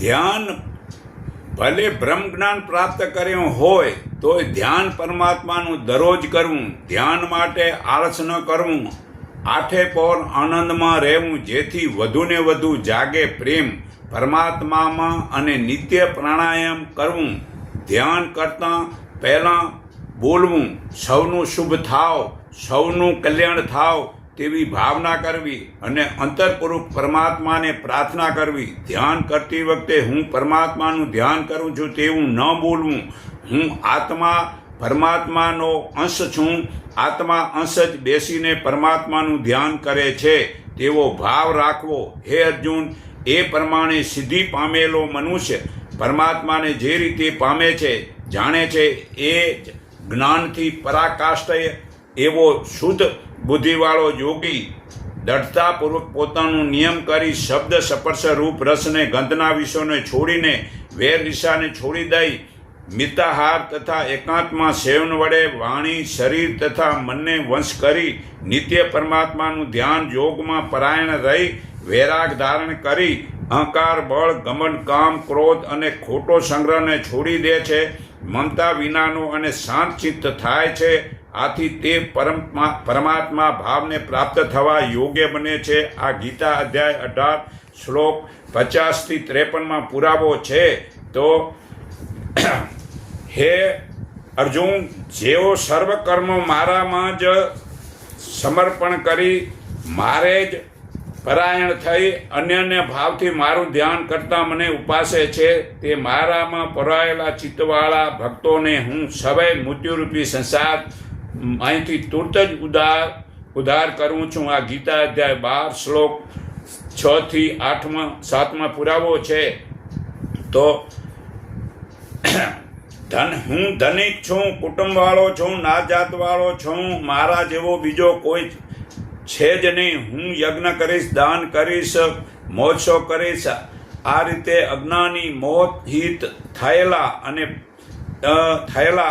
ધ્યાન ભલે બ્રહ્મ જ્ઞાન પ્રાપ્ત કર્યું હોય તોય ધ્યાન પરમાત્માનું દરરોજ કરવું, ધ્યાન માટે આળસ ન કરવું, આઠે પહોર આનંદમાં રહેવું, જેથી વધુને વધુ જાગે પ્રેમ પરમાત્મામાં, અને નિત્ય પ્રાણાયામ કરવું, ધ્યાન કરતાં પહેલાં બોલવું, સૌનું શુભ થાવ, સૌનું કલ્યાણ થાવ તેવી ભાવના કરવી, અને અંતરપૂર્વક પરમાત્માને પ્રાર્થના કરવી. ધ્યાન કરતી વખતે હું પરમાત્માનું ધ્યાન કરું છું તેવું ન બોલવું. હું આત્મા પરમાત્માનો અંશ છું, આત્મા અંશ જ બેસીને પરમાત્માનું ધ્યાન કરે છે તેવો ભાવ રાખવો. હે અર્જુન, એ પ્રમાણે સિદ્ધિ પામેલો મનુષ્ય પરમાત્માને જે રીતે પામે છે, જાણે છે, એ જ જ્ઞાનથી પરાકાષ્ઠ એવો શુદ્ધ બુદ્ધિવાળો યોગી દૃઢતાપૂર્વક પોતાનું નિયમ કરી શબ્દ સ્પર્શ રૂપ રસને ગંધના વિષયોને છોડીને વેર દિશાને છોડી દઈ મિતાહાર તથા એકાંતમાં સેવન વડે વાણી શરીર તથા મનને વંશ કરી નિત્ય પરમાત્માનું ધ્યાન યોગમાં પરાયણ રહી વૈરાગ ધારણ કરી અહંકાર બળ ગમન કામ ક્રોધ અને ખોટો સંગ્રહને છોડી દે છે, મમતા વિનાનો અને શાંત ચિત્ત થાય છે. આથી તે પરમાત્મા ભાવને પ્રાપ્ત થવા યોગ્ય બને છે. આ ગીતા અધ્યાય 18 શ્લોક 50થી 53 પુરાવો છે. તો હે અર્જુન, જેઓ સર્વ કર્મ મારામાં જ સમર્પણ કરી મારે જ પરાયણ થઈ અન્યને ભાવથી મારું ધ્યાન કરતા મને ઉપાસે છે, તે મારામાં પરાયેલા ચિત્તવાળા ભક્તોને હું સવય મૃત્યુરૂપી સંસાર અહીંથી તુરત જ ઉદ્ધાર કરું છું. આ ગીતા અધ્યાય 12 શ્લોક 6થી 7 પુરાવો છે. તો હું ધનિક છું, કુટુંબવાળો છું, નાતજાતવાળો છું, મારા જેવો બીજો કોઈ છે જ નહીં. હું યજ્ઞ કરીશ, દાન કરીશ, મોજશો કરીશ. આ રીતે અજ્ઞાની મોહિત થયેલા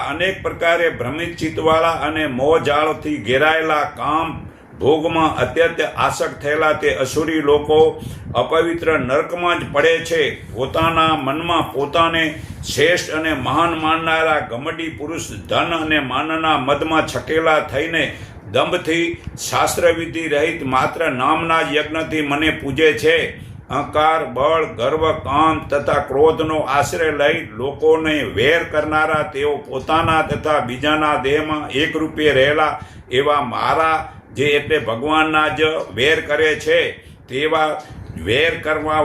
અનેક પ્રકારે ભ્રમિત ચિત્તવાળા અને મોહજાળથી ઘેરાયેલા કામ ભોગમાં અત્યંત આસક્ત થયેલા તે અસુરી લોકો અપવિત્ર નરકમાં જ પડે છે. પોતાના મનમાં પોતાને શ્રેષ્ઠ અને મહાન માનનારા ગમડી પુરુષ ધન અને માનના મદમાં છકેલા થઈને દંભથી શાસ્ત્રવિધિ રહિત માત્ર નામના યજ્ઞથી મને પૂજે છે. અહંકાર બળ ગર્વ કામ તથા ક્રોધનો આશ્રય લઈ લોકોને વેર કરનારા, તેઓ પોતાના તથા બીજાના દેહમાં એકરૂપે રહેલા એવા મારા, જે એટલે ભગવાનના જ વેર કરે છે, તેવા વેર કરવા